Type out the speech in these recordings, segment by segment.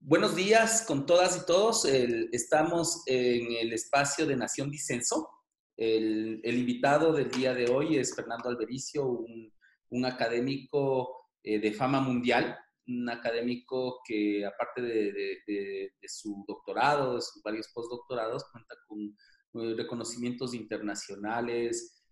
Buenos días con todas y todos. Estamos en el espacio de Nación Disenso. El invitado del día de hoy es Fernando Albericio, un académico de fama mundial, un académico que aparte de su doctorado, de sus varios postdoctorados, cuenta con reconocimientos internacionales,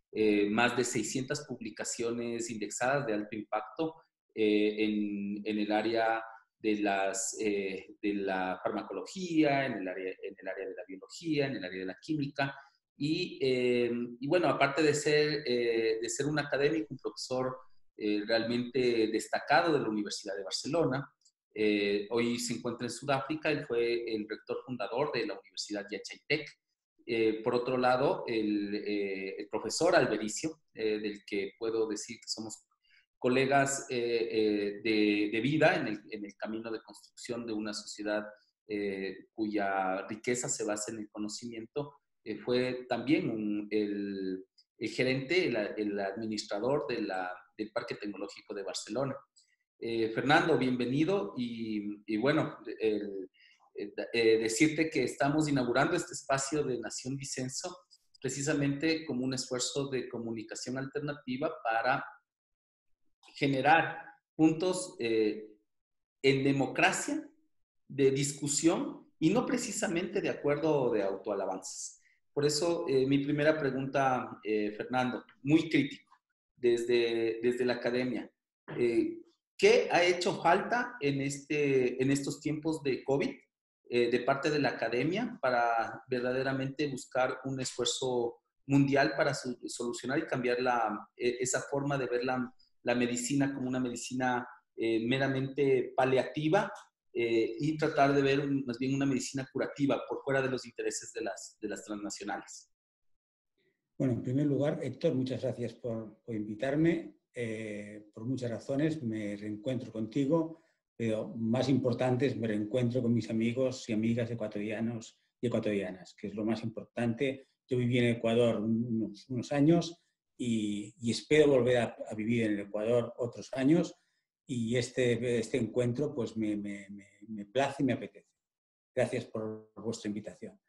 más de 600 publicaciones indexadas de alto impacto en el área de la farmacología, en el área de la biología, en el área de la química. Y bueno, aparte de ser un académico, un profesor realmente destacado de la Universidad de Barcelona, hoy se encuentra en Sudáfrica. Él fue el rector fundador de la Universidad Yachaitec. Por otro lado, el profesor Albericio, del que puedo decir que somos colegas de vida en el camino de construcción de una sociedad cuya riqueza se basa en el conocimiento. Fue también el gerente, el administrador del Parque Tecnológico de Barcelona. Fernando, bienvenido y bueno, decirte que estamos inaugurando este espacio de Nación Disenso precisamente como un esfuerzo de comunicación alternativa para generar puntos en democracia, de discusión y no precisamente de acuerdo o de autoalabanzas. Por eso mi primera pregunta, Fernando, muy crítico, desde la academia. ¿Qué ha hecho falta en estos tiempos de COVID de parte de la academia para verdaderamente buscar un esfuerzo mundial para solucionar y cambiar esa forma de ver la medicina como una medicina meramente paliativa y tratar de ver más bien una medicina curativa por fuera de los intereses de las transnacionales? Bueno, en primer lugar, Héctor, muchas gracias por invitarme. Por muchas razones me reencuentro contigo, pero más importante es me reencuentro con mis amigos y amigas ecuatorianos y ecuatorianas, que es lo más importante. Yo viví en Ecuador unos años y espero volver a vivir en el Ecuador otros años, y este encuentro pues me place y me apetece. Gracias por vuestra invitación.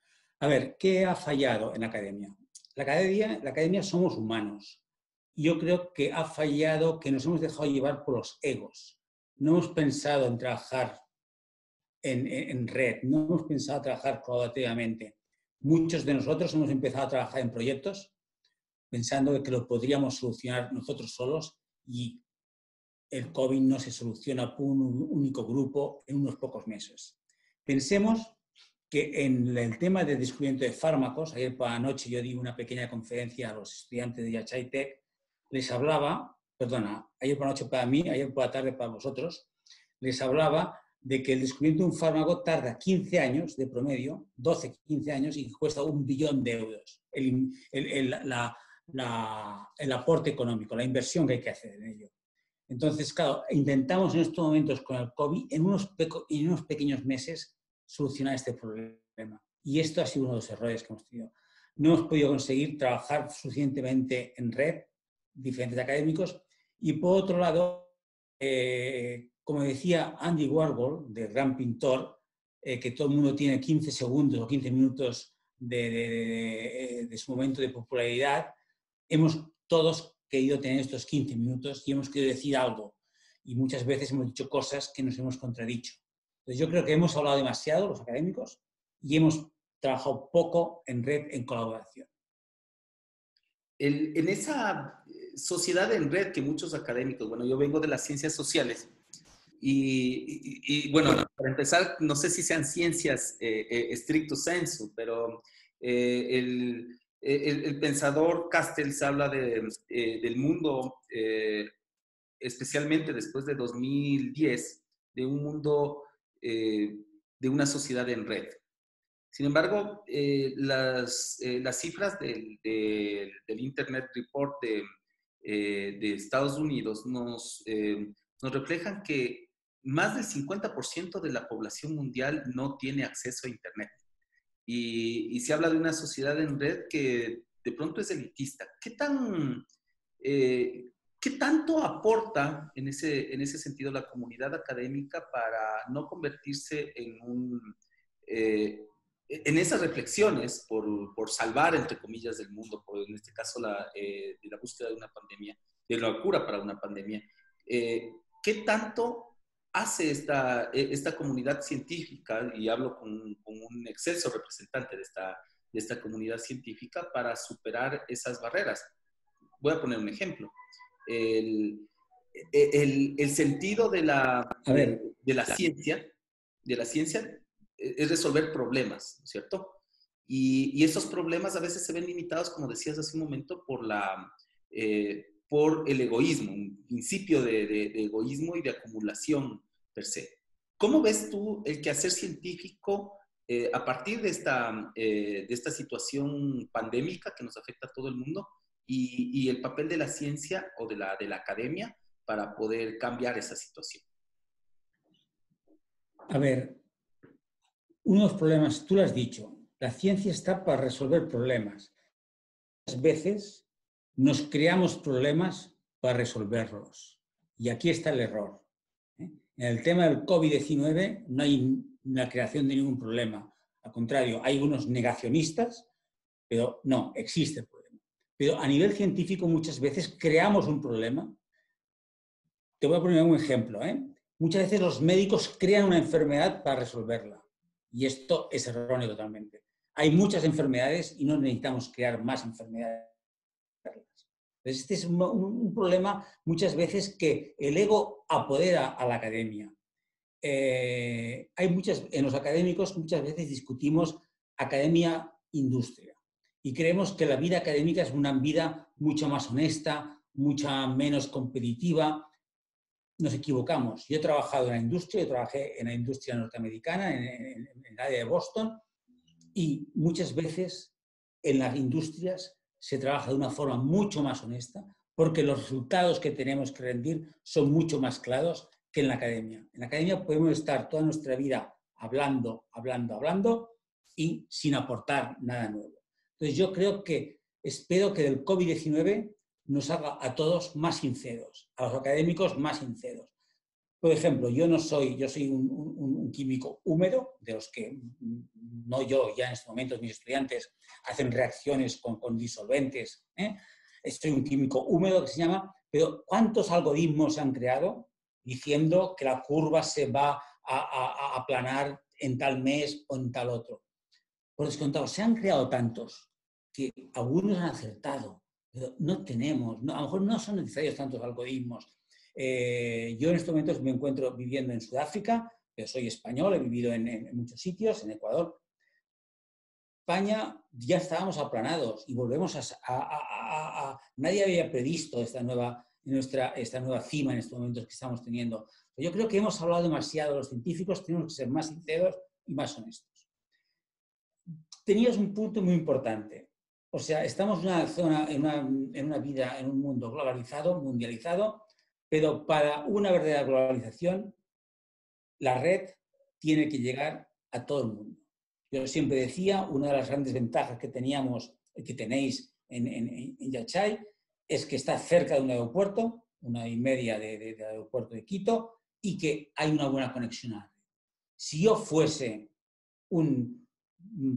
A ver, ¿qué ha fallado en la academia? La academia somos humanos. Yo creo que ha fallado que nos hemos dejado llevar por los egos. No hemos pensado en trabajar en red, no hemos pensado en trabajar colaborativamente. Muchos de nosotros hemos empezado a trabajar en proyectos pensando que lo podríamos solucionar nosotros solos, y el COVID no se soluciona por un único grupo en unos pocos meses. Pensemos que en el tema del descubrimiento de fármacos, ayer por la noche yo di una pequeña conferencia a los estudiantes de Yachaitec, ayer por la noche para mí, ayer por la tarde para vosotros, les hablaba de que el descubrimiento de un fármaco tarda 15 años de promedio, 12, 15 años, y cuesta 1 billón de euros el aporte económico, la inversión que hay que hacer en ello. Entonces, claro, intentamos en estos momentos con el COVID, en unos pequeños meses, solucionar este problema. Y esto ha sido uno de los errores que hemos tenido. No hemos podido conseguir trabajar suficientemente en red, diferentes académicos, y por otro lado, como decía Andy Warhol, del gran pintor, que todo el mundo tiene 15 segundos o 15 minutos de su momento de popularidad, hemos todos querido tener estos 15 minutos y hemos querido decir algo. Y muchas veces hemos dicho cosas que nos hemos contradicho. Entonces yo creo que hemos hablado demasiado, los académicos, y hemos trabajado poco en red, en colaboración. En esa sociedad en red que muchos académicos, bueno, yo vengo de las ciencias sociales y bueno, para empezar, no sé si sean ciencias stricto sensu, pero el pensador Castells habla del mundo, especialmente después de 2010, de un mundo, de una sociedad en red. Sin embargo, las cifras del Internet Report de Estados Unidos nos reflejan que más del 50% de la población mundial no tiene acceso a Internet. Y se habla de una sociedad en red que de pronto es elitista. ¿Qué tan ¿Qué tanto aporta en ese sentido la comunidad académica para no convertirse en esas reflexiones por salvar, entre comillas, del mundo, por en este caso de la búsqueda de una pandemia, de la cura para una pandemia? ¿Qué tanto hace esta comunidad científica, y hablo con un excelso representante de esta comunidad científica, para superar esas barreras? Voy a poner un ejemplo. El sentido A ver, de la ciencia es resolver problemas, ¿no es cierto? Y esos problemas a veces se ven limitados, como decías hace un momento, por el egoísmo, un principio de egoísmo y de acumulación per se. ¿Cómo ves tú el quehacer científico a partir de esta situación pandémica que nos afecta a todo el mundo y el papel de la ciencia o de la academia para poder cambiar esa situación? a ver, unos problemas, tú lo has dicho, la ciencia está para resolver problemas. Muchas veces nos creamos problemas para resolverlos. Y aquí está el error. En el tema del COVID-19 no hay la creación de ningún problema. Al contrario, hay unos negacionistas, pero no, existe el problema. Pero a nivel científico muchas veces creamos un problema. Te voy a poner un ejemplo. Muchas veces los médicos crean una enfermedad para resolverla. Y esto es erróneo totalmente. Hay muchas enfermedades y no necesitamos crear más enfermedades. Este es un problema muchas veces que el ego apodera a la academia. En los académicos muchas veces discutimos academia-industria y creemos que la vida académica es una vida mucho más honesta, mucho menos competitiva. Nos equivocamos. Yo he trabajado en la industria, yo trabajé en la industria norteamericana, en el área de Boston, y muchas veces en las industrias se trabaja de una forma mucho más honesta porque los resultados que tenemos que rendir son mucho más claros que en la academia. En la academia podemos estar toda nuestra vida hablando y sin aportar nada nuevo. Entonces yo espero que del COVID-19 nos haga a todos más sinceros, a los académicos más sinceros. Por ejemplo, yo soy un químico húmedo, de los que no yo, ya en estos momentos mis estudiantes hacen reacciones con disolventes. Soy un químico húmedo que se llama, pero ¿cuántos algoritmos se han creado diciendo que la curva se va a aplanar en tal mes o en tal otro? Por descontado, se han creado tantos que algunos han acertado, pero no tenemos, a lo mejor no son necesarios tantos algoritmos. Yo en estos momentos me encuentro viviendo en Sudáfrica, pero soy español, he vivido en muchos sitios, en Ecuador. España ya estábamos aplanados y volvemos nadie había previsto esta nueva cima en estos momentos que estamos teniendo. Yo creo que hemos hablado demasiado, los científicos tenemos que ser más sinceros y más honestos. Tenías un punto muy importante. O sea, estamos en una zona, en una vida, en un mundo globalizado, mundializado, pero para una verdadera globalización, la red tiene que llegar a todo el mundo. Yo siempre decía, una de las grandes ventajas que tenéis en Yachay, es que está cerca de un aeropuerto, 1 hora y media del aeropuerto de Quito, y que hay una buena conexión a la red. Si yo fuese un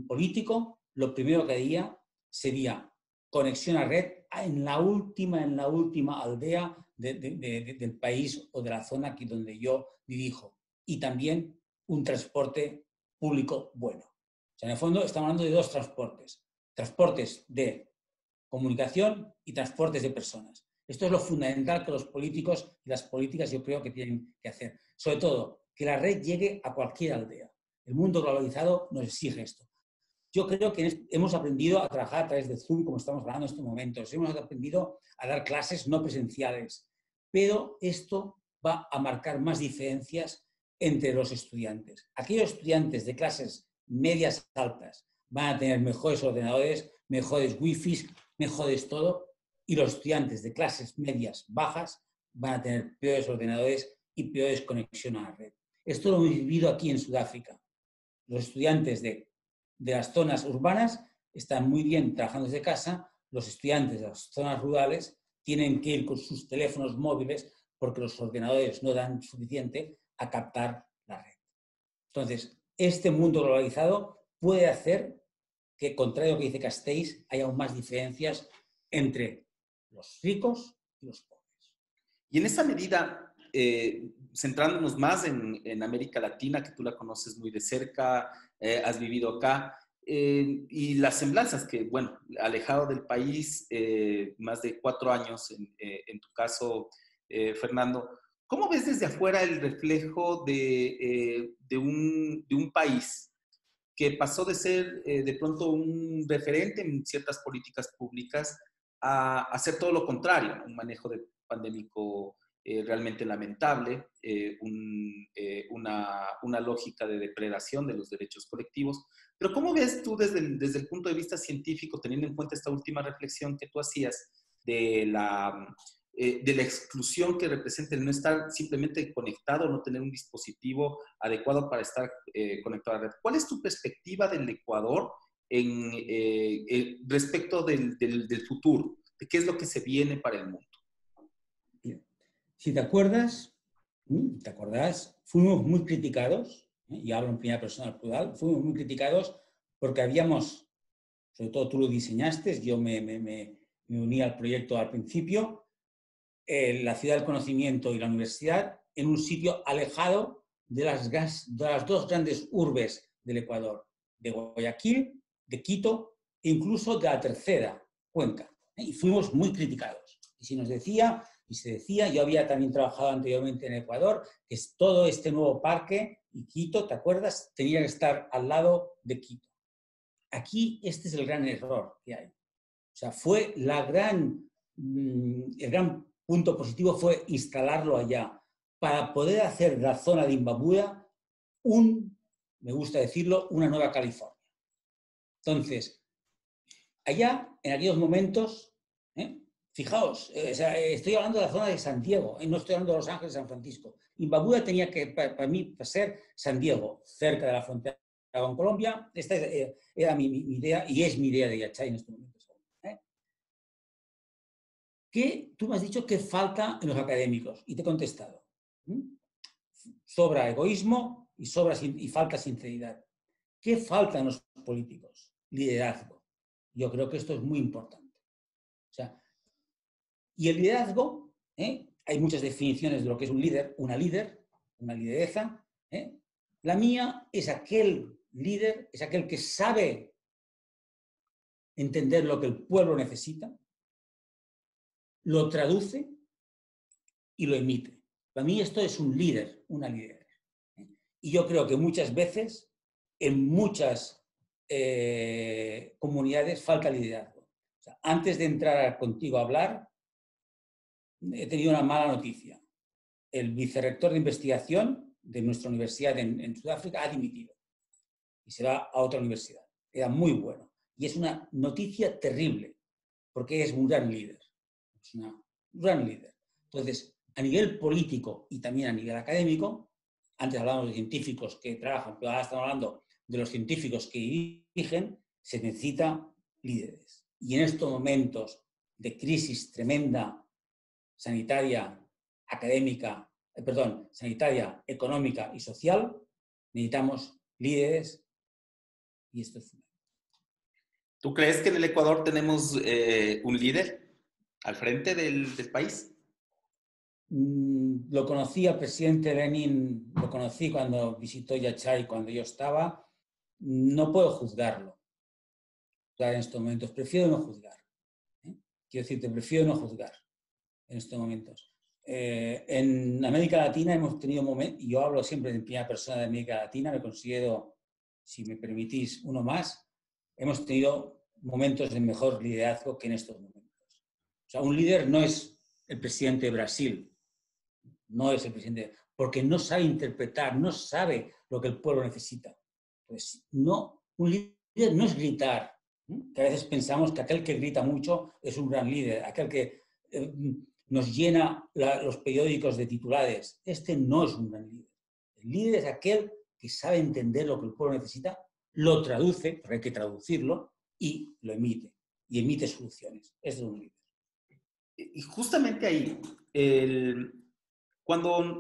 político, lo primero que haría sería conexión a red en la última aldea del país o de la zona aquí donde yo dirijo, y también un transporte público bueno. O sea, en el fondo estamos hablando de dos transportes de comunicación y transportes de personas. Esto es lo fundamental que los políticos y las políticas yo creo que tienen que hacer. Sobre todo, que la red llegue a cualquier aldea. El mundo globalizado nos exige esto. Yo creo que hemos aprendido a trabajar a través de Zoom, como estamos hablando en estos momentos. Hemos aprendido a dar clases no presenciales. Pero esto va a marcar más diferencias entre los estudiantes. Aquellos estudiantes de clases medias altas van a tener mejores ordenadores, mejores wifi, mejores todo. Y los estudiantes de clases medias bajas van a tener peores ordenadores y peores conexiones a la red. Esto lo hemos vivido aquí en Sudáfrica. Los estudiantes de las zonas urbanas están muy bien trabajando desde casa, los estudiantes de las zonas rurales tienen que ir con sus teléfonos móviles porque los ordenadores no dan suficiente a captar la red. Entonces, este mundo globalizado puede hacer que, contrario a lo que dice Castells, haya aún más diferencias entre los ricos y los pobres. Y en esa medida, centrándonos más en América Latina, que tú la conoces muy de cerca, has vivido acá, y las semblanzas que, bueno, alejado del país, más de 4 años en tu caso, Fernando, ¿cómo ves desde afuera el reflejo de un país que pasó de ser de pronto un referente en ciertas políticas públicas a hacer todo lo contrario, ¿no? Un manejo de pandémico realmente lamentable, una lógica de depredación de los derechos colectivos? Pero ¿cómo ves tú desde el punto de vista científico, teniendo en cuenta esta última reflexión que tú hacías de la exclusión que representa el no estar simplemente conectado, no tener un dispositivo adecuado para estar conectado a la red? ¿Cuál es tu perspectiva del Ecuador respecto del futuro? ¿De qué es lo que se viene para el mundo? Si te acuerdas, fuimos muy criticados, y hablo en primera persona plural, fuimos muy criticados porque habíamos, sobre todo tú lo diseñaste, yo me uní al proyecto al principio, la ciudad del conocimiento y la universidad en un sitio alejado de las dos grandes urbes del Ecuador, de Guayaquil, de Quito e incluso de la tercera, Cuenca. Y fuimos muy criticados. Y se decía, yo había también trabajado anteriormente en Ecuador, que todo este nuevo parque y Quito, ¿te acuerdas?, tenía que estar al lado de Quito. Aquí este es el gran error que hay. O sea, fue el gran punto positivo fue instalarlo allá para poder hacer de la zona de Imbabura me gusta decirlo, una nueva California. Entonces, allá, en aquellos momentos, fijaos, estoy hablando de la zona de San Diego, no estoy hablando de Los Ángeles, San Francisco. Imbabura tenía que, para mí, ser San Diego, cerca de la frontera con Colombia. Esta era mi idea y es mi idea de Yachay en este momento. Tú me has dicho que falta en los académicos y te he contestado. Sobra egoísmo y falta sinceridad. ¿Qué falta en los políticos? Liderazgo. Yo creo que esto es muy importante. O sea, y el liderazgo, hay muchas definiciones de lo que es un líder, una lideresa. La mía es aquel líder, es aquel que sabe entender lo que el pueblo necesita, lo traduce y lo emite. Para mí esto es un líder, una líder. Y yo creo que muchas veces, en muchas comunidades, falta liderazgo. O sea, antes de entrar contigo a hablar, he tenido una mala noticia. El vicerrector de investigación de nuestra universidad en Sudáfrica ha dimitido y se va a otra universidad. Era muy bueno. Y es una noticia terrible, porque es un gran líder. Es un gran líder. Entonces, a nivel político y también a nivel académico, antes hablábamos de científicos que trabajan, pero ahora estamos hablando de los científicos que dirigen, se necesita líderes. Y en estos momentos de crisis tremenda sanitaria, sanitaria, económica y social, necesitamos líderes y esto es fundamental. ¿Tú crees que en el Ecuador tenemos un líder al frente del país? Lo conocí al presidente Lenin, lo conocí cuando visitó Yachay, cuando yo estaba. No puedo juzgarlo en estos momentos. Prefiero no juzgar. Quiero decirte, prefiero no juzgar en estos momentos. En América Latina hemos tenido momentos, y yo hablo siempre en primera persona de América Latina, me considero, si me permitís, uno más. Hemos tenido momentos de mejor liderazgo que en estos momentos. O sea, un líder no es el presidente de Brasil, no es el presidente, porque no sabe interpretar, no sabe lo que el pueblo necesita. Pues no, un líder no es gritar, que a veces pensamos que aquel que grita mucho es un gran líder, aquel que nos llena los periódicos de titulares. Este no es un gran líder. El líder es aquel que sabe entender lo que el pueblo necesita, lo traduce, porque hay que traducirlo, y lo emite. Y emite soluciones. Ese es un líder. Y justamente ahí, cuando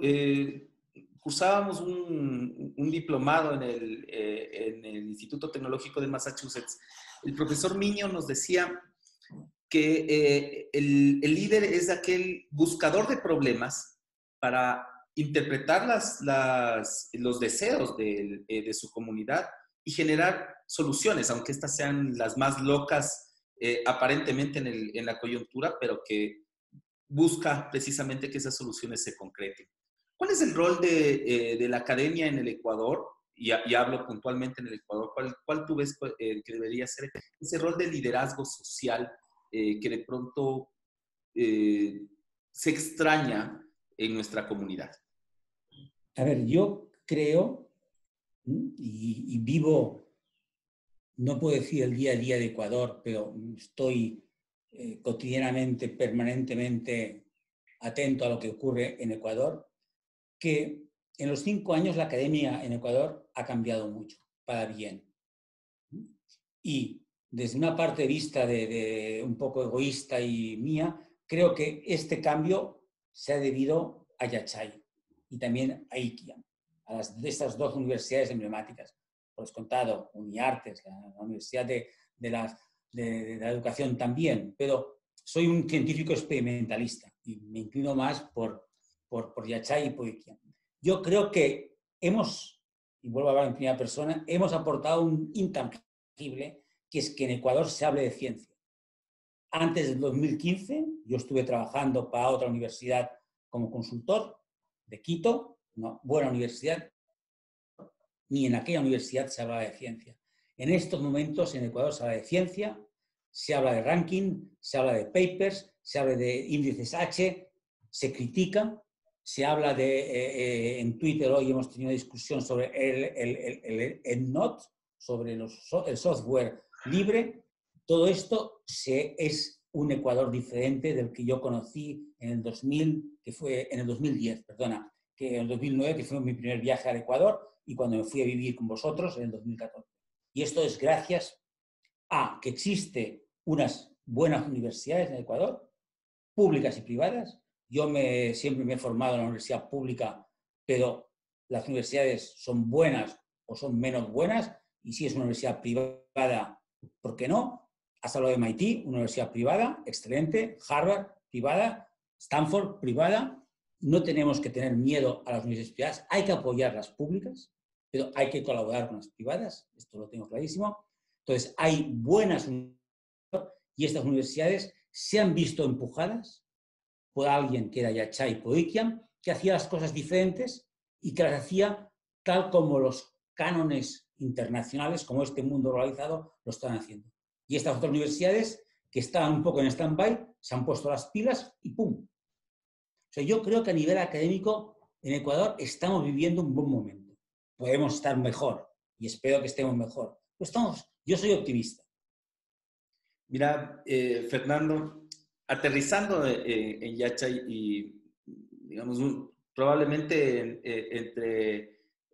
cursábamos un diplomado en el Instituto Tecnológico de Massachusetts, el profesor Miño nos decía que el líder es aquel buscador de problemas para interpretar los deseos de su comunidad y generar soluciones, aunque estas sean las más locas aparentemente en la coyuntura, pero que busca precisamente que esas soluciones se concreten. ¿Cuál es el rol de la academia en el Ecuador? Y hablo puntualmente en el Ecuador. ¿Cuál tú ves que debería ser ese rol de liderazgo social que de pronto se extraña en nuestra comunidad? A ver, yo creo y vivo, no puedo decir el día a día de Ecuador, pero estoy cotidianamente, permanentemente atento a lo que ocurre en Ecuador, que en los 5 años la academia en Ecuador ha cambiado mucho, para bien. Y desde una parte de vista de un poco egoísta y mía, creo que este cambio se ha debido a Yachay y también a IKIA, de estas dos universidades emblemáticas. Por descontado, Uniartes, la Universidad de la Educación también, pero soy un científico experimentalista y me inclino más por Yachay y por IKIA. Yo creo que hemos, y vuelvo a hablar en primera persona, hemos aportado un intangible, que es que en Ecuador se hable de ciencia. Antes del 2015, yo estuve trabajando para otra universidad como consultor de Quito, una buena universidad, ni en aquella universidad se hablaba de ciencia. En estos momentos en Ecuador se habla de ciencia, se habla de ranking, se habla de papers, se habla de índices H, se critica, se habla de, en Twitter hoy hemos tenido una discusión sobre el EndNote, sobre el software libre. Todo esto es un Ecuador diferente del que yo conocí en el 2000, que fue en el 2010, perdona, que en el 2009, que fue mi primer viaje al Ecuador, y cuando me fui a vivir con vosotros en el 2014. Y esto es gracias a que existen unas buenas universidades en Ecuador, públicas y privadas. Yo siempre me he formado en la universidad pública, pero las universidades son buenas o son menos buenas, y si es una universidad privada, ¿por qué no? Has hablado de MIT, una universidad privada, excelente, Harvard, privada, Stanford, privada. No tenemos que tener miedo a las universidades privadas, hay que apoyar las públicas, pero hay que colaborar con las privadas, esto lo tengo clarísimo. Entonces, hay buenas universidades y estas universidades se han visto empujadas por alguien que era Yachay Poikian, que hacía las cosas diferentes y que las hacía tal como los cánones internacionales, como este mundo globalizado, lo están haciendo. Y estas otras universidades, que estaban un poco en stand-by, se han puesto las pilas y ¡pum! O sea, yo creo que a nivel académico en Ecuador estamos viviendo un buen momento. Podemos estar mejor y espero que estemos mejor. Pero yo soy optimista. Mira, Fernando, aterrizando en Yachay y, digamos, probablemente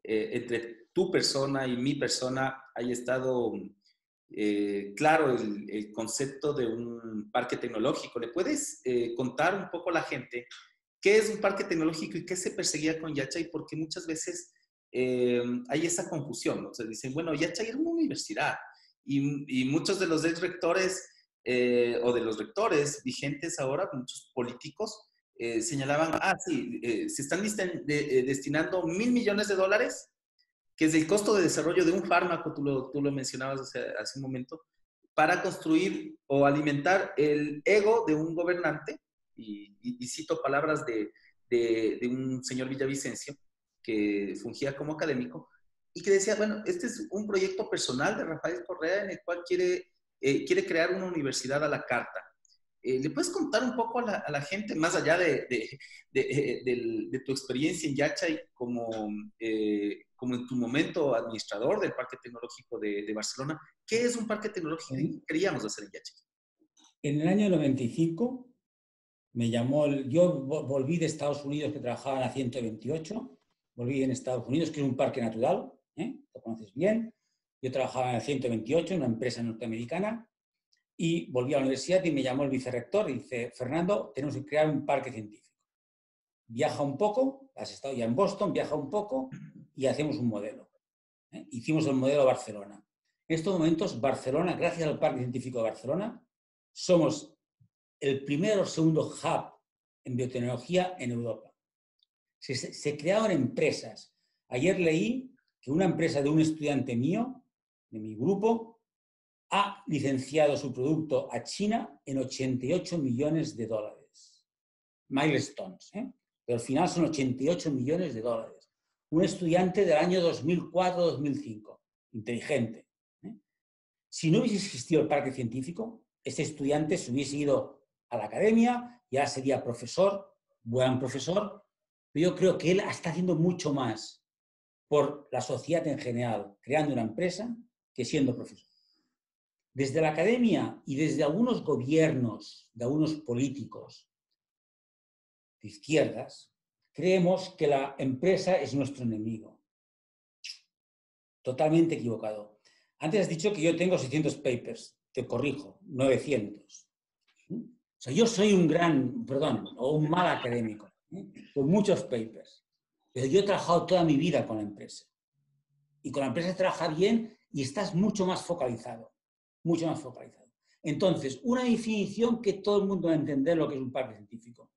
entre tu persona y mi persona haya estado claro el concepto de un parque tecnológico. ¿Le puedes contar un poco a la gente qué es un parque tecnológico y qué se perseguía con Yachay? Porque muchas veces hay esa confusión, ¿no? O sea, dicen, bueno, Yachay era una universidad y muchos de los ex rectores o de los rectores vigentes ahora, muchos políticos, señalaban, sí, se están destinando $1.000 millones, que es el costo de desarrollo de un fármaco, tú lo mencionabas hace un momento, para construir o alimentar el ego de un gobernante, y cito palabras de un señor Villavicencio, que fungía como académico, y que decía, bueno, este es un proyecto personal de Rafael Correa en el cual quiere crear una universidad a la carta. ¿Le puedes contar un poco a la gente, más allá de tu experiencia en Yachay como en tu momento administrador del Parque Tecnológico de Barcelona, qué es un parque tecnológico y qué queríamos hacer en Yachay? En el año 95 me llamó, yo volví de Estados Unidos, que trabajaba en la 128, volví en Estados Unidos, que es un parque natural, lo conoces bien. Yo trabajaba en la 128, una empresa norteamericana, Y volví a la universidad y me llamó el vicerrector y dice, Fernando, tenemos que crear un parque científico. Viaja un poco, has estado ya en Boston, viaja un poco y hacemos un modelo. Hicimos el modelo Barcelona. En estos momentos, Barcelona, gracias al Parque Científico de Barcelona, somos el primero o segundo hub en biotecnología en Europa. Se crearon empresas. Ayer leí que una empresa de un estudiante mío, de mi grupo, ha licenciado su producto a China en 88 millones de dólares. Milestones, pero al final son 88 millones de dólares. Un estudiante del año 2004-2005, inteligente. Si no hubiese existido el parque científico, este estudiante se hubiese ido a la academia, ya sería profesor, buen profesor, pero yo creo que él está haciendo mucho más por la sociedad en general, creando una empresa, que siendo profesor. Desde la academia y desde algunos gobiernos, de algunos políticos de izquierdas, creemos que la empresa es nuestro enemigo. Totalmente equivocado. Antes has dicho que yo tengo 600 papers, te corrijo, 900. O sea, yo soy un mal académico, con muchos papers. Pero yo he trabajado toda mi vida con la empresa. Y con la empresa trabaja bien y estás mucho más focalizado. Mucho más focalizado. Entonces, una definición que todo el mundo va a entender lo que es un parque científico.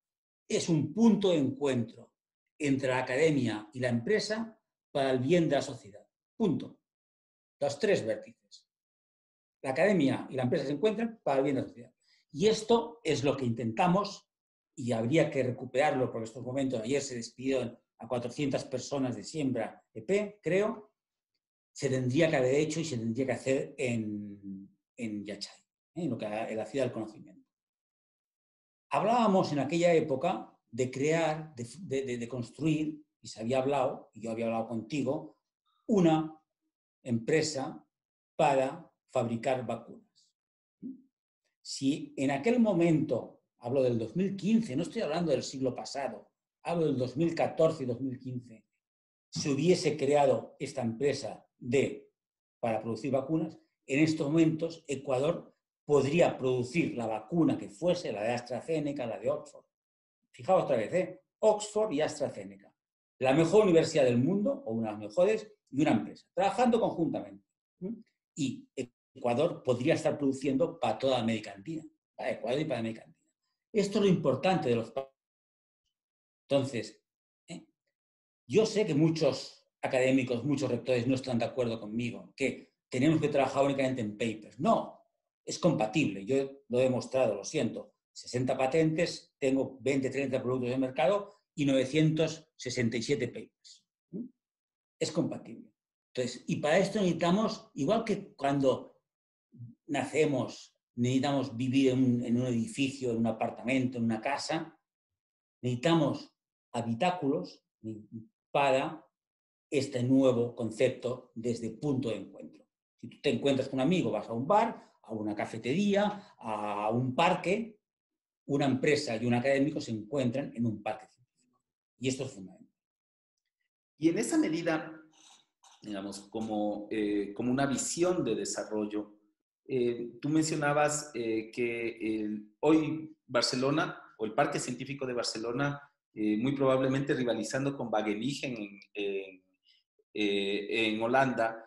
Es un punto de encuentro entre la academia y la empresa para el bien de la sociedad. Punto. Los tres vértices. La academia y la empresa se encuentran para el bien de la sociedad. Y esto es lo que intentamos, y habría que recuperarlo porque en estos momentos, ayer se despidieron a 400 personas de Siembra EP, creo, se tendría que haber hecho y se tendría que hacer en Yachay, en la ciudad del conocimiento. Hablábamos en aquella época de crear, de construir, y se había hablado, y yo había hablado contigo, una empresa para fabricar vacunas. Si en aquel momento, hablo del 2015, no estoy hablando del siglo pasado, hablo del 2014 y 2015, se hubiese creado esta empresa para producir vacunas, en estos momentos Ecuador podría producir la vacuna que fuese, la de AstraZeneca, la de Oxford. Fijaos otra vez, Oxford y AstraZeneca. La mejor universidad del mundo, o una de las mejores, y una empresa, trabajando conjuntamente. Y Ecuador podría estar produciendo para toda América Latina, para Ecuador y para América Latina. Esto es lo importante de los países. Entonces, yo sé que muchos académicos, muchos rectores no están de acuerdo conmigo, que tenemos que trabajar únicamente en papers. No, es compatible. Yo lo he demostrado, lo siento. 60 patentes, tengo 20, 30 productos de mercado y 967 papers. Es compatible. Entonces, y para esto necesitamos, igual que cuando nacemos, necesitamos vivir en un edificio, en un apartamento, en una casa, necesitamos habitáculos para este nuevo concepto desde punto de encuentro. Si tú te encuentras con un amigo, vas a un bar, a una cafetería, a un parque, una empresa y un académico se encuentran en un parque científico. Y esto es fundamental. Y en esa medida, digamos, como una visión de desarrollo, tú mencionabas que hoy Barcelona, o el Parque Científico de Barcelona, muy probablemente rivalizando con Wageningen en Holanda,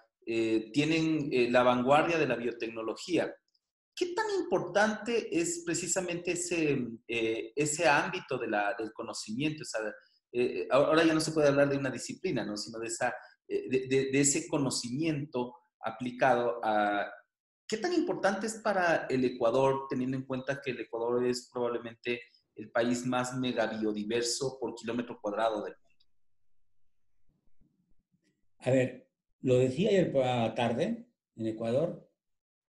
tienen la vanguardia de la biotecnología. ¿Qué tan importante es precisamente ese ámbito del conocimiento? Ahora ya no se puede hablar de una disciplina, ¿no? Sino de ese conocimiento aplicado a... ¿Qué tan importante es para el Ecuador, teniendo en cuenta que el Ecuador es probablemente el país más megabiodiverso por kilómetro cuadrado del mundo? A ver, lo decía ayer por la tarde, en Ecuador,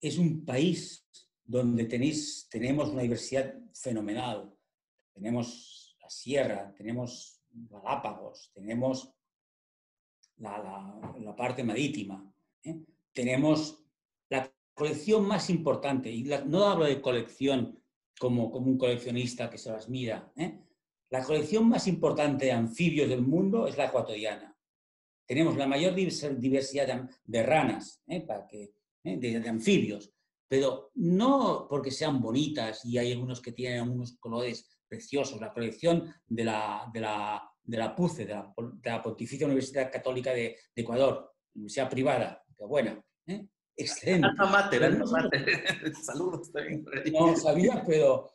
es un país donde tenemos una diversidad fenomenal. Tenemos la sierra, tenemos Galápagos, tenemos la parte marítima, tenemos la colección más importante, y no hablo de colección como un coleccionista que se las mira, la colección más importante de anfibios del mundo es la ecuatoriana. Tenemos la mayor diversidad de ranas, de anfibios, pero no porque sean bonitas y hay algunos que tienen algunos colores preciosos. La colección de la PUCE, de la Pontificia Universidad Católica de Ecuador, universidad privada, pero buena, ¿eh? Alma Excelente. mater, Pero alma no son los, mater. Saludos también por ahí. no sabía, pero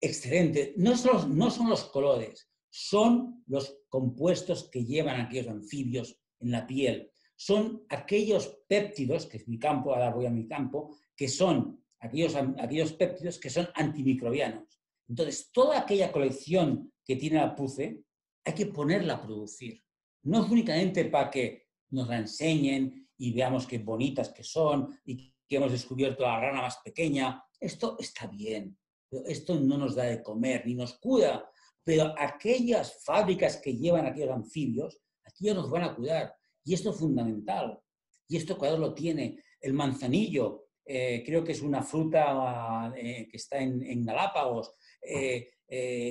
excelente. No son los colores, son los compuestos que llevan aquellos anfibios en la piel. Son aquellos péptidos, que es mi campo, ahora voy a mi campo, que son aquellos péptidos que son antimicrobianos. Entonces, toda aquella colección que tiene la PUCE hay que ponerla a producir. No es únicamente para que nos la enseñen y veamos qué bonitas que son y que hemos descubierto la rana más pequeña. Esto está bien, pero esto no nos da de comer ni nos cuida. Pero aquellas fábricas que llevan aquellos anfibios, aquellos nos van a cuidar. Y esto es fundamental. Y esto Ecuador lo tiene. El manzanillo, creo que es una fruta que está en Galápagos,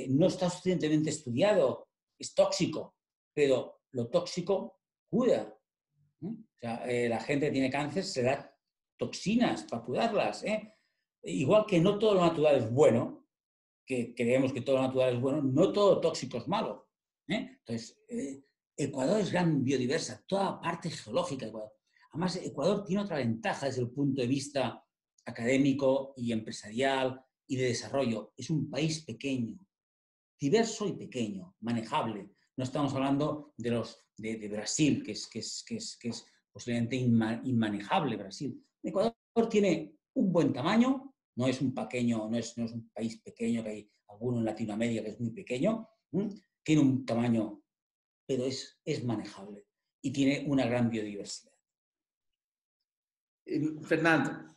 no está suficientemente estudiado, es tóxico, pero lo tóxico cura. O sea, la gente que tiene cáncer se da toxinas para curarlas. Igual que no todo lo natural es bueno, que creemos que todo lo natural es bueno, no todo tóxico es malo. Entonces, Ecuador es gran biodiversa, toda parte geológica de Ecuador. Además, Ecuador tiene otra ventaja desde el punto de vista académico y empresarial y de desarrollo. Es un país pequeño, diverso y pequeño, manejable. No estamos hablando de Brasil, que es posiblemente inmanejable Brasil. Ecuador tiene un buen tamaño, no es un país pequeño, que hay alguno en Latinoamérica que es muy pequeño, tiene un tamaño, pero es manejable y tiene una gran biodiversidad. Fernando,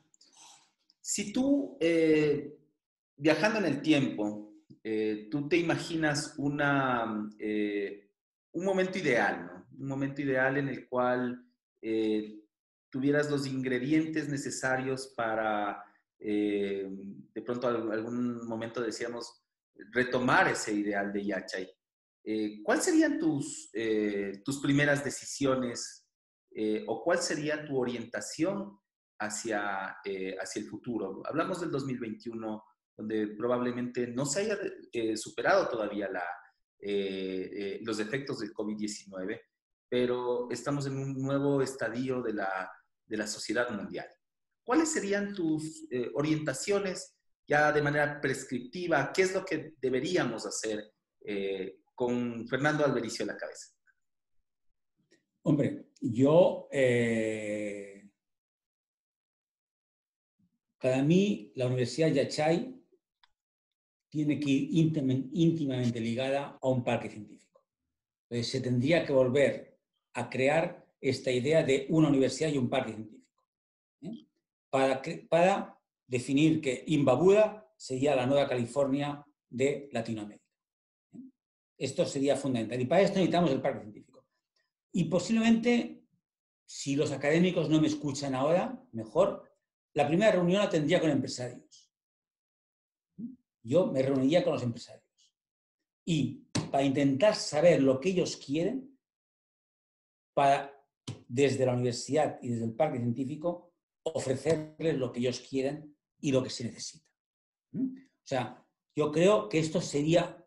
si tú, viajando en el tiempo, tú te imaginas un momento ideal, ¿no? Un momento ideal en el cual tuvieras los ingredientes necesarios para, de pronto, algún momento decíamos, retomar ese ideal de Yachay. ¿Cuáles serían tus primeras decisiones o cuál sería tu orientación hacia el futuro? Hablamos del 2021, donde probablemente no se haya superado todavía los efectos del COVID-19, pero estamos en un nuevo estadio de la sociedad mundial. ¿Cuáles serían tus orientaciones ya de manera prescriptiva? ¿Qué es lo que deberíamos hacer con Fernando Albericio a la cabeza? Hombre, yo, para mí, la Universidad Yachay tiene que ir íntimamente ligada a un parque científico. Entonces, se tendría que volver a crear esta idea de una universidad y un parque científico, para definir que Imbabura sería la Nueva California de Latinoamérica. Esto sería fundamental. Y para esto necesitamos el parque científico. Y posiblemente, si los académicos no me escuchan ahora, mejor, la primera reunión la tendría con empresarios. Yo me reuniría con los empresarios. Y para intentar saber lo que ellos quieren, para, desde la universidad y desde el parque científico, ofrecerles lo que ellos quieren y lo que se necesita. O sea, yo creo que esto sería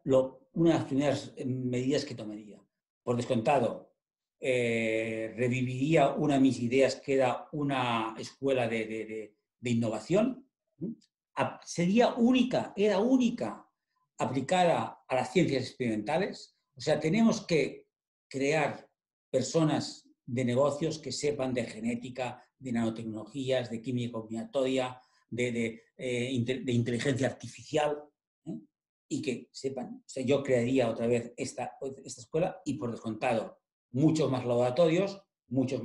una de las primeras medidas que tomaría. Por descontado, reviviría una de mis ideas, que era una escuela de innovación. Era única, aplicada a las ciencias experimentales. O sea, tenemos que crear personas de negocios que sepan de genética, de nanotecnologías, de química combinatoria, de inteligencia artificial, y que sepan. O sea, yo crearía otra vez esta escuela y, por descontado, muchos más laboratorios y muchos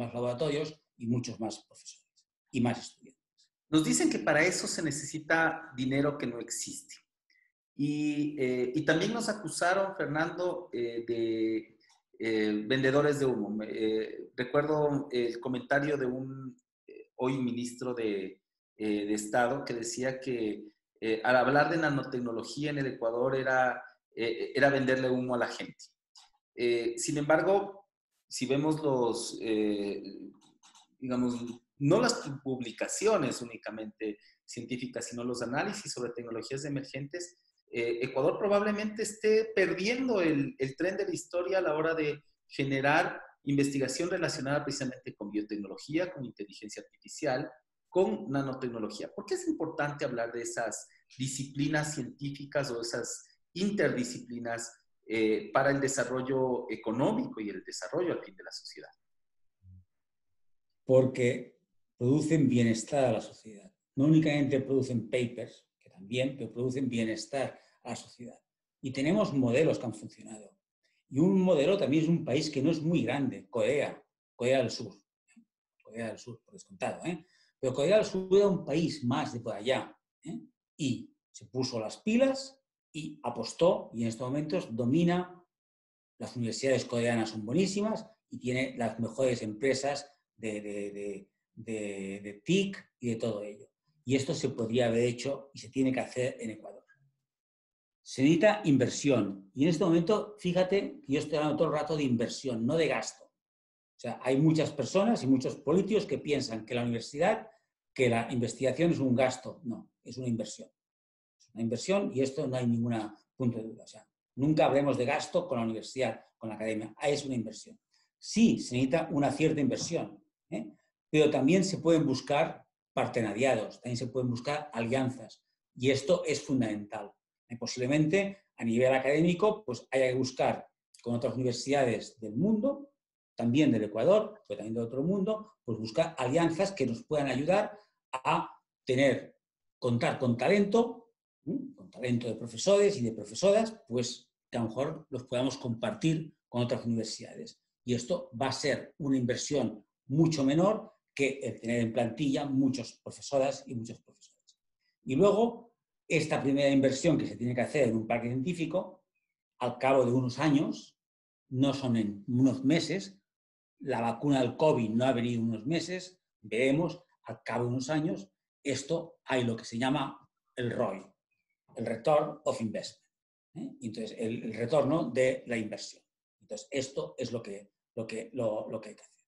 más profesores y más estudiantes. Nos dicen que para eso se necesita dinero que no existe. Y también nos acusaron, Fernando, de vendedores de humo. Recuerdo el comentario de un hoy ministro de Estado que decía que al hablar de nanotecnología en el Ecuador era venderle humo a la gente. Sin embargo, si vemos digamos, no las publicaciones únicamente científicas, sino los análisis sobre tecnologías emergentes, Ecuador probablemente esté perdiendo el tren de la historia a la hora de generar investigación relacionada precisamente con biotecnología, con inteligencia artificial, con nanotecnología. ¿Por qué es importante hablar de esas disciplinas científicas o esas interdisciplinas para el desarrollo económico y el desarrollo al fin de la sociedad? Porque producen bienestar a la sociedad. No únicamente producen papers, que también, pero producen bienestar a la sociedad. Y tenemos modelos que han funcionado. Y un modelo también es un país que no es muy grande, Corea del Sur. Corea del Sur, por descontado, ¿eh? Pero Corea del Sur era un país más de por allá, ¿eh? Y se puso las pilas y apostó, y en estos momentos domina. Las universidades coreanas son buenísimas y tiene las mejores empresas de TIC y de todo ello. Y esto se podría haber hecho y se tiene que hacer en Ecuador. Se necesita inversión. Y en este momento, fíjate que yo estoy hablando todo el rato de inversión, no de gasto. O sea, hay muchas personas y muchos políticos que piensan que la universidad, que la investigación es un gasto. No, es una inversión. Es una inversión y esto no hay ningún punto de duda. O sea, nunca hablemos de gasto con la universidad, con la academia. Es una inversión. Sí, se necesita una cierta inversión, ¿eh? Pero también se pueden buscar partenariados, también se pueden buscar alianzas. Y esto es fundamental. Posiblemente, a nivel académico, pues haya que buscar con otras universidades del mundo, también del Ecuador, pero también de otro mundo, pues buscar alianzas que nos puedan ayudar a contar con talento de profesores y de profesoras, pues que a lo mejor los podamos compartir con otras universidades. Y esto va a ser una inversión mucho menor que el tener en plantilla muchas profesoras y muchos profesores. Y luego, esta primera inversión que se tiene que hacer en un parque científico, al cabo de unos años, no son en unos meses, la vacuna del COVID no ha venido en unos meses, veremos, al cabo de unos años, esto hay lo que se llama el ROI, el Return of Investment. Entonces, el retorno de la inversión. Entonces, esto es lo que hay que hacer.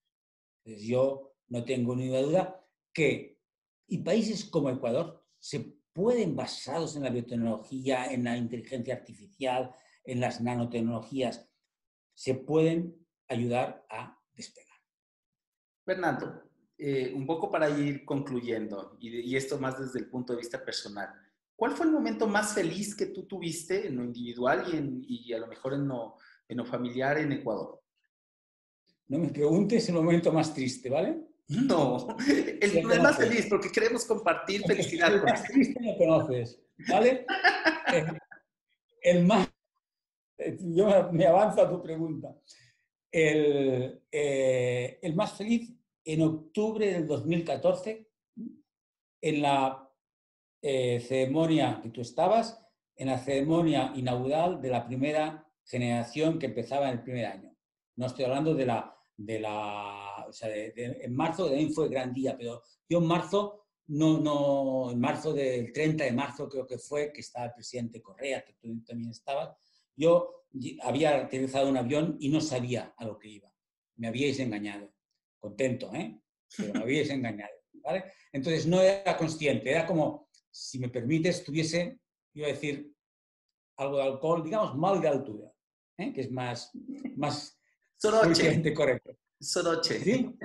Entonces, yo no tengo ninguna duda que y países como Ecuador se pueden, basados en la biotecnología, en la inteligencia artificial, en las nanotecnologías, se pueden ayudar a despegar. Fernando, un poco para ir concluyendo, y esto más desde el punto de vista personal, ¿cuál fue el momento más feliz que tú tuviste en lo individual y a lo mejor en lo familiar en Ecuador? No me preguntes el momento más triste, ¿vale? No, el más feliz, porque queremos compartir felicidad El con más esto. triste lo conoces, ¿vale? El más... Yo me avanzo a tu pregunta. El más feliz, en octubre del 2014, en la ceremonia que tú estabas, en la ceremonia inaugural de la primera generación que empezaba en el primer año. No estoy hablando o sea, en marzo también fue gran día, pero yo en marzo, en marzo del 30 de marzo creo que fue, que estaba el presidente Correa, que tú también estabas, yo había aterrizado un avión y no sabía a lo que iba. Me habíais engañado. Contento, ¿eh? Pero me habíais engañado, ¿vale? Entonces no era consciente, era como, si me permites, tuviese, iba a decir, algo de alcohol, digamos, mal de altura, ¿eh? Que es más Soroche, políticamente correcto. Soroche. ¿Sí?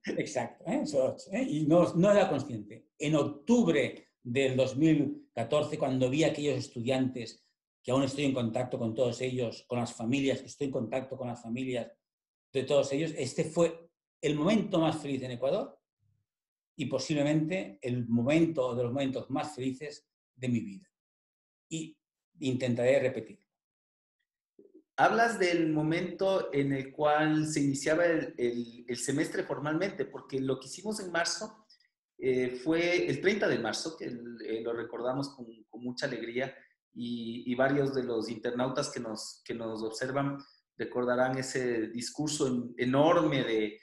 Exacto, ¿eh? Soroche, ¿eh? Y no era consciente. En octubre del 2014, cuando vi a aquellos estudiantes, que aún estoy en contacto con todos ellos, con las familias, que estoy en contacto con las familias de todos ellos, este fue el momento más feliz en Ecuador y posiblemente el momento de los momentos más felices de mi vida. Y intentaré repetirlo. Hablas del momento en el cual se iniciaba el semestre formalmente, porque lo que hicimos en marzo fue el 30 de marzo, que lo recordamos con mucha alegría, y varios de los internautas que nos observan recordarán ese discurso enorme de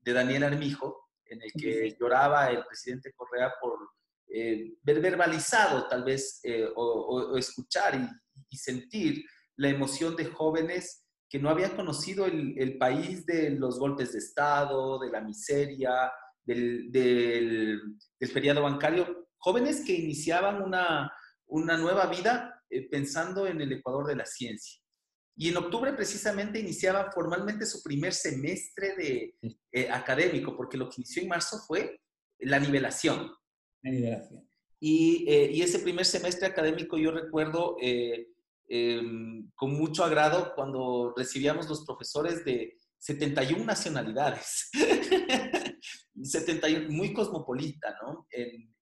Daniel Armijo, en el que lloraba el presidente Correa por ver verbalizado tal vez o escuchar y sentir la emoción de jóvenes que no habían conocido el país de los golpes de Estado, de la miseria, del feriado bancario, jóvenes que iniciaban una nueva vida pensando en el Ecuador de la ciencia. Y en octubre precisamente iniciaba formalmente su primer semestre académico, porque lo que inició en marzo fue la nivelación. La nivelación. Y ese primer semestre académico yo recuerdo con mucho agrado cuando recibíamos los profesores de 71 nacionalidades. 71, muy cosmopolita, ¿no?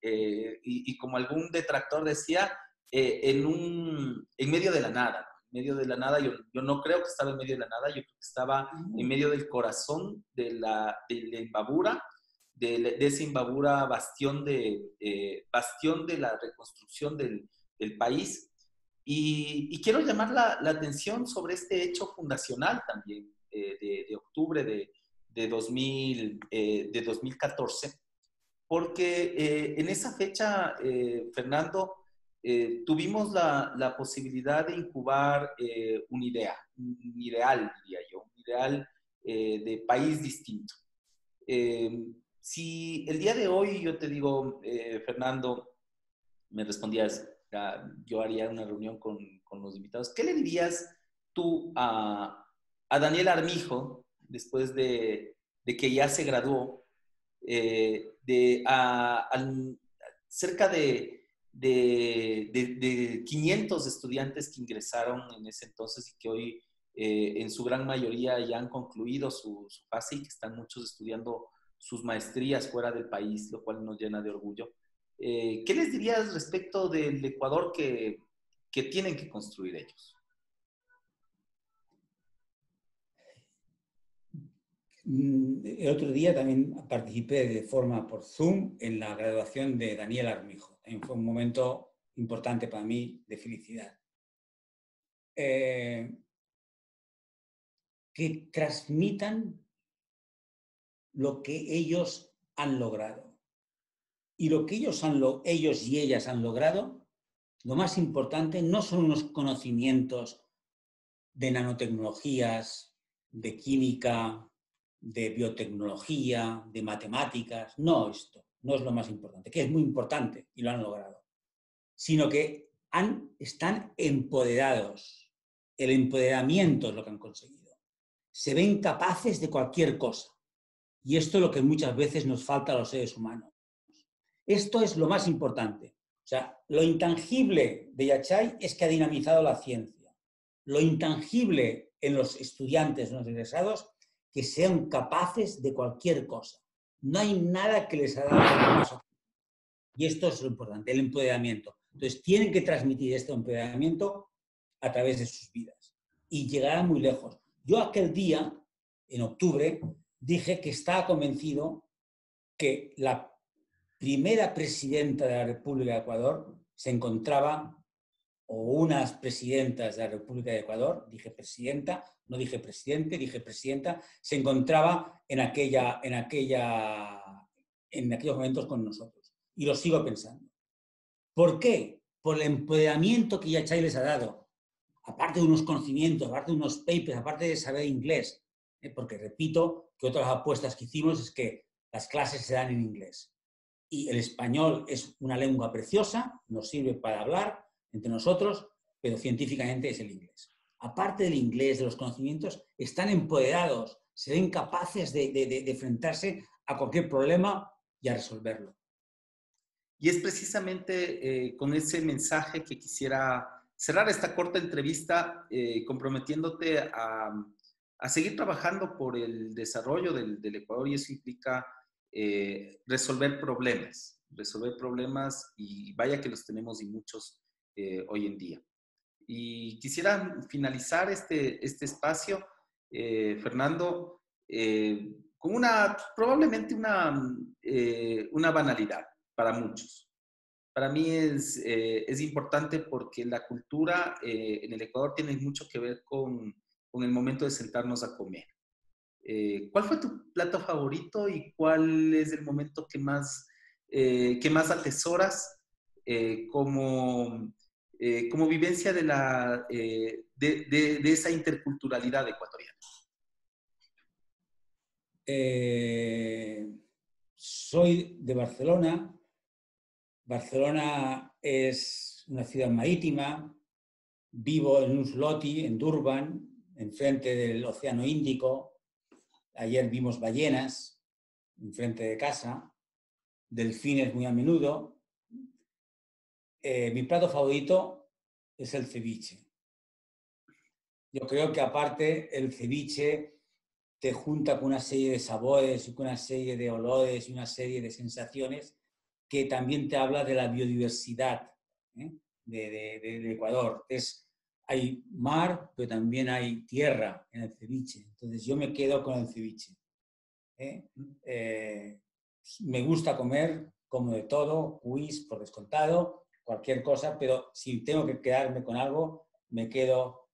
Y como algún detractor decía, en medio de la nada, ¿no? En medio de la nada, yo no creo que estaba en medio de la nada, yo creo que estaba en medio del corazón de la Imbabura, de esa Imbabura bastión de la reconstrucción del país. Y quiero llamar la atención sobre este hecho fundacional también de octubre de 2014, porque en esa fecha, Fernando, tuvimos la posibilidad de incubar un ideal, diría yo, un ideal de país distinto. Si el día de hoy yo te digo, Fernando, me respondías, yo haría una reunión con los invitados, ¿qué le dirías tú a Daniel Armijo después de que ya se graduó, cerca de 500 estudiantes que ingresaron en ese entonces y que hoy en su gran mayoría ya han concluido su fase y que están muchos estudiando sus maestrías fuera del país, lo cual nos llena de orgullo? ¿Qué les dirías respecto del Ecuador que tienen que construir ellos? El otro día también participé de forma por Zoom en la graduación de Daniel Armijo. También fue un momento importante para mí de felicidad. Que transmitan lo que ellos han logrado. Y lo que ellos y ellas han logrado, lo más importante no son unos conocimientos de nanotecnologías, de química, de biotecnología, de matemáticas. No, esto no es lo más importante, que es muy importante y lo han logrado, sino que están empoderados. El empoderamiento es lo que han conseguido. Se ven capaces de cualquier cosa. Y esto es lo que muchas veces nos falta a los seres humanos. Esto es lo más importante. O sea, lo intangible de Yachay es que ha dinamizado la ciencia. Lo intangible en los estudiantes, en los egresados, que sean capaces de cualquier cosa. No hay nada que les ha dado más. Y esto es lo importante, el empoderamiento. Entonces, tienen que transmitir este empoderamiento a través de sus vidas. Y llegarán muy lejos. Yo aquel día, en octubre, dije que estaba convencido que la primera presidenta de la República de Ecuador se encontraba, o unas presidentas de la República de Ecuador, dije presidenta, no dije presidente, dije presidenta, se encontraba en aquellos momentos con nosotros. Y lo sigo pensando. ¿Por qué? Por el empoderamiento que Yachay les ha dado. Aparte de unos conocimientos, aparte de unos papers, aparte de saber inglés. Porque repito que otras apuestas que hicimos es que las clases se dan en inglés. Y el español es una lengua preciosa, nos sirve para hablar entre nosotros, pero científicamente es el inglés. Aparte del inglés, de los conocimientos, están empoderados, se ven capaces de enfrentarse a cualquier problema y a resolverlo. Y es precisamente con ese mensaje que quisiera cerrar esta corta entrevista, comprometiéndote a seguir trabajando por el desarrollo del Ecuador, y eso implica resolver problemas, y vaya que los tenemos y muchos hoy en día. Y quisiera finalizar este espacio, Fernando, con probablemente una banalidad para muchos. Para mí es importante porque la cultura en el Ecuador tiene mucho que ver con el momento de sentarnos a comer. ¿Cuál fue tu plato favorito y cuál es el momento que más atesoras como como vivencia de esa interculturalidad ecuatoriana? Soy de Barcelona. Barcelona es una ciudad marítima. Vivo en Unsloti, en Durban, enfrente del Océano Índico. Ayer vimos ballenas enfrente de casa, delfines muy a menudo. Mi plato favorito es el ceviche. Yo creo que aparte el ceviche te junta con una serie de sabores y con una serie de olores y una serie de sensaciones que también te habla de la biodiversidad, ¿eh? de Ecuador. Hay mar, pero también hay tierra en el ceviche. Entonces yo me quedo con el ceviche. Me gusta comer, como de todo, cuis por descontado, cualquier cosa, pero si tengo que quedarme con algo, me quedo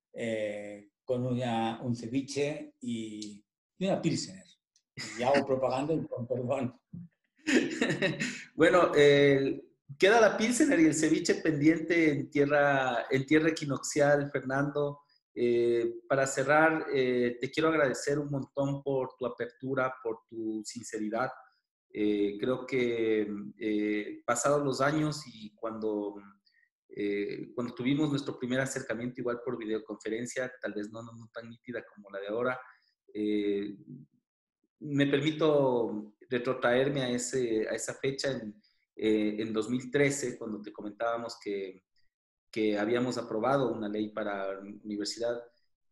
con un ceviche y una pilsener. Y hago propaganda y con perdón. Bueno, queda la Pilsener y el ceviche pendiente en tierra equinoccial, Fernando. Para cerrar, te quiero agradecer un montón por tu apertura, por tu sinceridad. Creo que pasados los años y cuando tuvimos nuestro primer acercamiento, igual por videoconferencia, tal vez no tan nítida como la de ahora, me permito retrotraerme a esa fecha en 2013, cuando te comentábamos que habíamos aprobado una ley para la universidad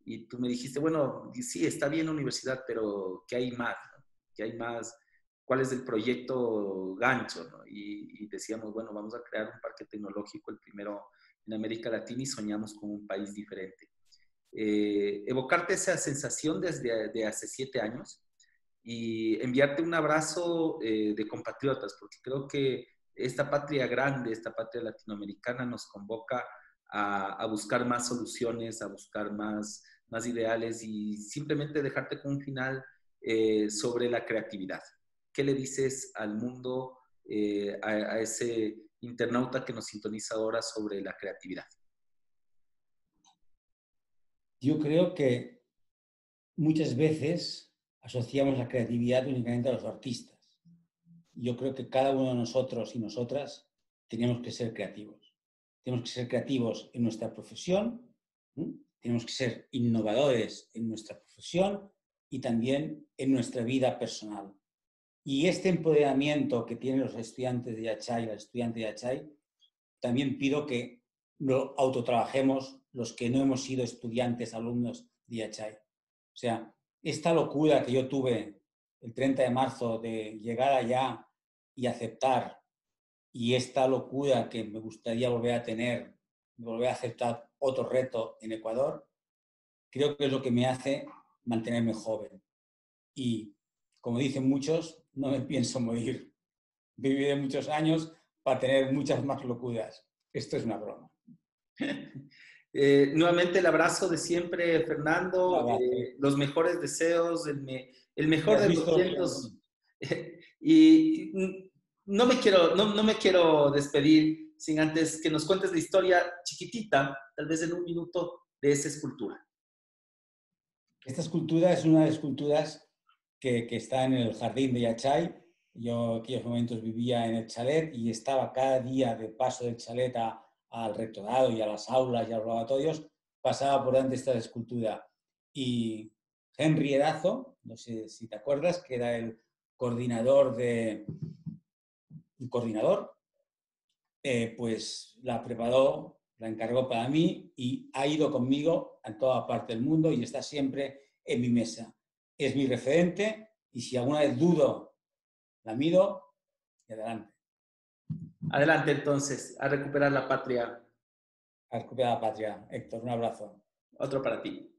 y tú me dijiste, bueno, sí, está bien la universidad, pero ¿qué hay más? ¿No? ¿Qué hay más? ¿Cuál es el proyecto gancho? ¿No? Y decíamos, bueno, vamos a crear un parque tecnológico, el primero en América Latina, y soñamos con un país diferente. Evocarte esa sensación desde hace 7 años y enviarte un abrazo de compatriotas, porque creo que esta patria grande, esta patria latinoamericana nos convoca a buscar más soluciones, a buscar más ideales y simplemente dejarte con un final sobre la creatividad. ¿Qué le dices al mundo, a ese internauta que nos sintoniza ahora sobre la creatividad? Yo creo que muchas veces asociamos la creatividad únicamente a los artistas. Yo creo que cada uno de nosotros y nosotras tenemos que ser creativos. Tenemos que ser creativos en nuestra profesión, ¿sí? Tenemos que ser innovadores en nuestra profesión y también en nuestra vida personal. Y este empoderamiento que tienen los estudiantes de Yachay, las estudiantes de Yachay, también pido que lo autotrabajemos los que no hemos sido estudiantes, alumnos de Yachay. O sea, esta locura que yo tuve el 30 de marzo de llegar allá y aceptar, y esta locura que me gustaría volver a tener, volver a aceptar otro reto en Ecuador, creo que es lo que me hace mantenerme joven. Y, como dicen muchos, no me pienso morir. Viviré muchos años para tener muchas más locuras. Esto es una broma. Nuevamente el abrazo de siempre, Fernando. Los mejores deseos, el mejor ¿Has de los visto? vientos. Y no me quiero despedir sin antes que nos cuentes la historia chiquitita, tal vez en un minuto, de esa escultura. Esta escultura es una de las esculturas que está en el jardín de Yachay. Yo en aquellos momentos vivía en el chalet y estaba cada día de paso del chalet al rectorado y a las aulas y a los laboratorios, pasaba por delante esta escultura. Y Henry Erazo, no sé si te acuerdas, que era el coordinador pues la preparó, la encargó para mí y ha ido conmigo a toda parte del mundo y está siempre en mi mesa. Es mi referente y si alguna vez dudo, la miro y adelante. Adelante entonces, a recuperar la patria. A recuperar la patria. Héctor, un abrazo. Otro para ti.